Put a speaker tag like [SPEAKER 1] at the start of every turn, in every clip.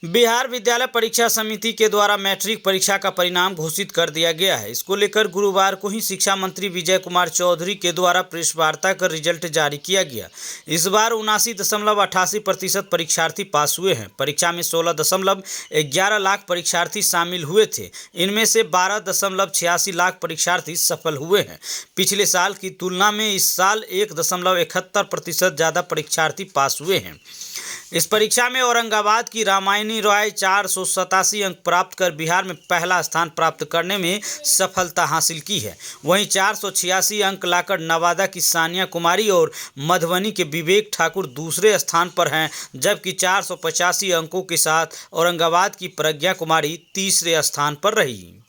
[SPEAKER 1] बिहार विद्यालय परीक्षा समिति के द्वारा मैट्रिक परीक्षा का परिणाम घोषित कर दिया गया है। इसको लेकर गुरुवार को ही शिक्षा मंत्री विजय कुमार चौधरी के द्वारा प्रेस वार्ता कर रिजल्ट जारी किया गया। इस बार 79.88% परीक्षार्थी पास हुए हैं। परीक्षा में 16.11 लाख परीक्षार्थी शामिल हुए थे। इनमें से 12.86 लाख परीक्षार्थी सफल हुए हैं। पिछले साल की तुलना में इस साल 1.71% ज़्यादा परीक्षार्थी पास हुए हैं। इस परीक्षा में औरंगाबाद की रामायणी राय 487 अंक प्राप्त कर बिहार में पहला स्थान प्राप्त करने में सफलता हासिल की है। वहीं 486 अंक लाकर नवादा की सानिया कुमारी और मधुबनी के विवेक ठाकुर दूसरे स्थान पर हैं, जबकि 485 अंकों के साथ औरंगाबाद की प्रज्ञा कुमारी तीसरे स्थान पर रही।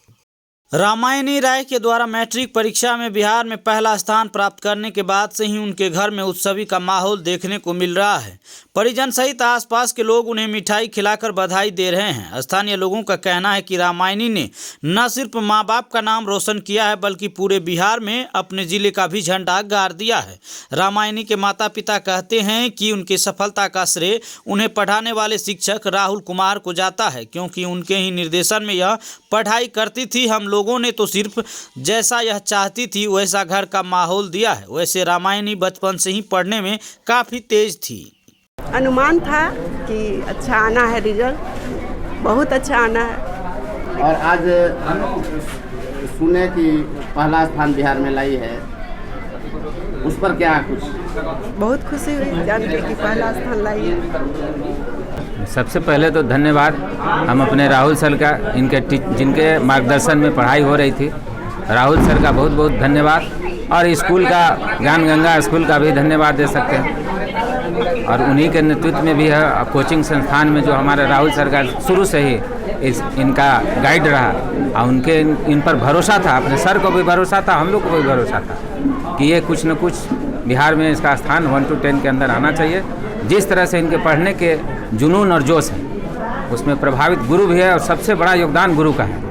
[SPEAKER 1] रामायणी राय के द्वारा मैट्रिक परीक्षा में बिहार में पहला स्थान प्राप्त करने के बाद से ही उनके घर में उत्सवी का माहौल देखने को मिल रहा है। परिजन सहित आसपास के लोग उन्हें मिठाई खिलाकर बधाई दे रहे हैं। स्थानीय लोगों का कहना है कि रामायणी ने न सिर्फ मां बाप का नाम रोशन किया है, बल्कि पूरे बिहार में अपने जिले का भी झंडा गाड़ दिया है। रामायणी के माता पिता कहते हैं कि उनकी सफलता का श्रेय उन्हें पढ़ाने वाले शिक्षक राहुल कुमार को जाता है, क्योंकि उनके ही निर्देशन में यह पढ़ाई करती थी। हम लोगों ने तो सिर्फ जैसा यह चाहती थी वैसा घर का माहौल दिया है। वैसे रामायणी बचपन से ही पढ़ने में काफ़ी तेज थी।
[SPEAKER 2] अनुमान था कि अच्छा आना है, रिजल्ट बहुत अच्छा आना है।
[SPEAKER 3] और आज सुने कि पहला स्थान बिहार में लाई है, उस पर क्या कुछ?
[SPEAKER 2] बहुत खुशी हुई जान के कि पहला स्थान लाई है।
[SPEAKER 4] सबसे पहले तो धन्यवाद हम अपने राहुल सर का, जिनके मार्गदर्शन में पढ़ाई हो रही थी, राहुल सर का बहुत बहुत धन्यवाद। और स्कूल का, ज्ञान गंगा स्कूल का भी धन्यवाद दे सकते हैं। और उन्हीं के नेतृत्व में भी है कोचिंग संस्थान में जो हमारे राहुल सर का शुरू से ही इनका गाइड रहा, और उनके इन पर भरोसा था। अपने सर को भी भरोसा था, हम लोग को भी भरोसा था कि ये कुछ न कुछ बिहार में इसका स्थान 1 to 10 के अंदर आना चाहिए। जिस तरह से इनके पढ़ने के जुनून और जोश है, उसमें प्रभावित गुरु भी है, और सबसे बड़ा योगदान गुरु का है।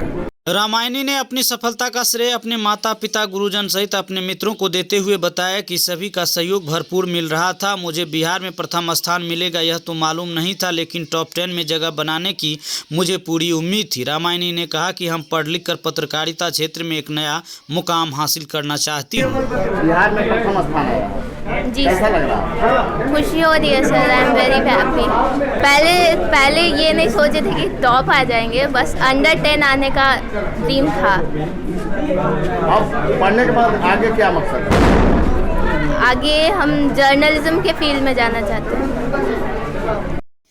[SPEAKER 1] रामायणी ने अपनी सफलता का श्रेय अपने माता पिता, गुरुजन सहित अपने मित्रों को देते हुए बताया कि सभी का सहयोग भरपूर मिल रहा था। मुझे बिहार में प्रथम स्थान मिलेगा यह तो मालूम नहीं था, लेकिन टॉप 10 में जगह बनाने की मुझे पूरी उम्मीद थी। रामायणी ने कहा कि हम पढ़ लिख कर पत्रकारिता क्षेत्र में एक नया मुकाम हासिल करना चाहती हूँ।
[SPEAKER 3] बिहार में प्रथम स्थान है
[SPEAKER 5] जी,
[SPEAKER 3] कैसा लग रहा?
[SPEAKER 5] खुशी हो रही है sir. I am very happy. पहले ये नहीं सोचे थे कि टॉप आ जाएंगे, बस अंडर 10 आने का ड्रीम था।
[SPEAKER 3] अब पढ़ने के बाद आगे क्या मकसद है?
[SPEAKER 5] आगे हम जर्नलिज्म के फील्ड में जाना चाहते हैं।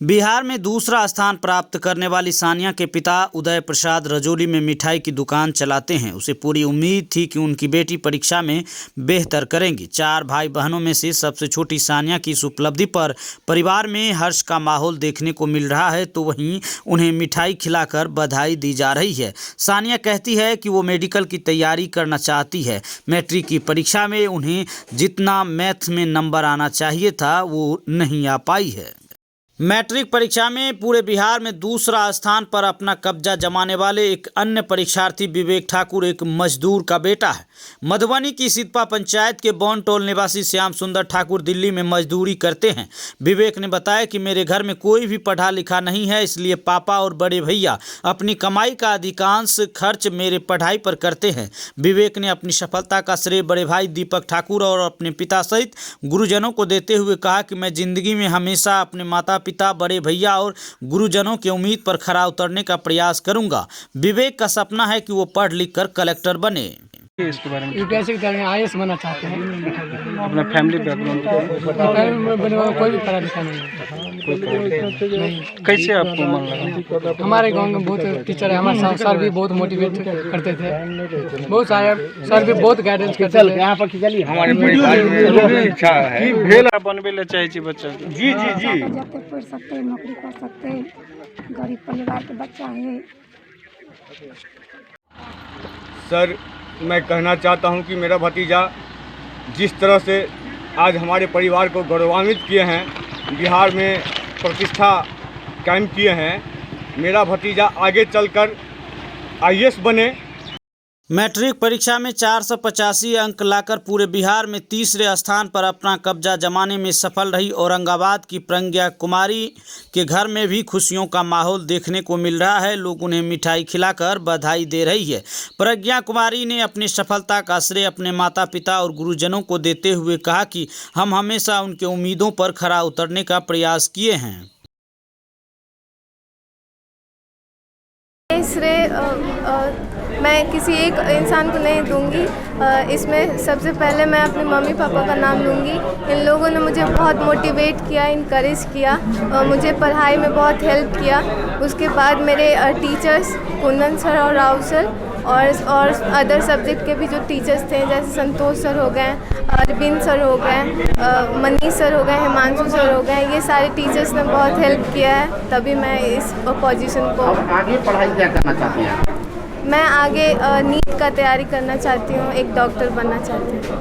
[SPEAKER 1] बिहार में दूसरा स्थान प्राप्त करने वाली सानिया के पिता उदय प्रसाद रजौली में मिठाई की दुकान चलाते हैं। उसे पूरी उम्मीद थी कि उनकी बेटी परीक्षा में बेहतर करेंगी। 4 भाई बहनों में से सबसे छोटी सानिया की इस उपलब्धि पर परिवार में हर्ष का माहौल देखने को मिल रहा है, तो वहीं उन्हें मिठाई खिलाकर बधाई दी जा रही है। सानिया कहती है कि वो मेडिकल की तैयारी करना चाहती है। मैट्रिक की परीक्षा में उन्हें जितना मैथ में नंबर आना चाहिए था वो नहीं आ पाई है। मैट्रिक परीक्षा में पूरे बिहार में दूसरा स्थान पर अपना कब्जा जमाने वाले एक अन्य परीक्षार्थी विवेक ठाकुर एक मजदूर का बेटा है। मधुबनी की सिदपा पंचायत के बौन टोल निवासी श्याम सुंदर ठाकुर दिल्ली में मजदूरी करते हैं। विवेक ने बताया कि मेरे घर में कोई भी पढ़ा लिखा नहीं है, इसलिए पापा और बड़े भैया अपनी कमाई का अधिकांश खर्च मेरे पढ़ाई पर करते हैं। विवेक ने अपनी सफलता का श्रेय बड़े भाई दीपक ठाकुर और अपने पिता सहित गुरुजनों को देते हुए कहा कि मैं जिंदगी में हमेशा अपने माता पिता, बड़े भैया और गुरुजनों की उम्मीद पर खरा उतरने का प्रयास करूंगा। विवेक का सपना है कि वो पढ़ लिख कर कलेक्टर बने।
[SPEAKER 6] इसके बारे में यूपीएससी की आईएएस बनना चाहते हैं।
[SPEAKER 4] अपना फैमिली बैकग्राउंड
[SPEAKER 6] कोई भी पढ़ा लिखा नहीं।
[SPEAKER 4] कैसे आपको मन लगा?
[SPEAKER 6] हमारे गांव में बहुत टीचर है, हमारे सर भी बहुत मोटिवेट करते थे, बहुत सारे सर भी बहुत गाइडेंस करते थे।
[SPEAKER 3] यहाँ पर खिचली
[SPEAKER 4] हमारे परिवार में भी इच्छा है कि भेला बनबे ले चाहे छी बच्चा।
[SPEAKER 3] जी जी जी,
[SPEAKER 7] जाते पढ़ सकते हैं, नौकरी कर सकते हैं, गरीब परिवार के बच्चा है।
[SPEAKER 8] सर, मैं कहना चाहता हूं कि मेरा भतीजा जिस तरह से आज हमारे परिवार को गौरवान्वित किए हैं, बिहार में प्रतिष्ठा कायम किए हैं, मेरा भतीजा आगे चलकर आईएएस बने,
[SPEAKER 1] मैट्रिक परीक्षा में 485 अंक लाकर पूरे बिहार में तीसरे स्थान पर अपना कब्जा जमाने में सफल रही औरंगाबाद की प्रज्ञा कुमारी के घर में भी खुशियों का माहौल देखने को मिल रहा है। लोग उन्हें मिठाई खिलाकर बधाई दे रही है। प्रज्ञा कुमारी ने अपनी सफलता का श्रेय अपने माता पिता और गुरुजनों को देते हुए कहा कि हम हमेशा उनके उम्मीदों पर खरा उतरने का प्रयास किए हैं।
[SPEAKER 5] श्रेय मैं किसी एक इंसान को नहीं दूंगी। इसमें सबसे पहले मैं अपने मम्मी पापा का नाम लूँगी। इन लोगों ने मुझे बहुत मोटिवेट किया, इनकरेज किया, मुझे पढ़ाई में बहुत हेल्प किया। उसके बाद मेरे टीचर्स कुंदन सर और राहुल सर और अदर सब्जेक्ट के भी जो टीचर्स थे, जैसे संतोष सर हो गए, अरविंद सर हो गए, मनीष सर हो गए, हिमांशु सर हो गए, ये सारे टीचर्स ने बहुत हेल्प किया है, तभी मैं इस पोजीशन को।
[SPEAKER 3] अब आगे पढ़ाई क्या करना चाहती हैं?
[SPEAKER 5] मैं आगे नीट का तैयारी करना चाहती हूँ, एक डॉक्टर बनना चाहती हूँ।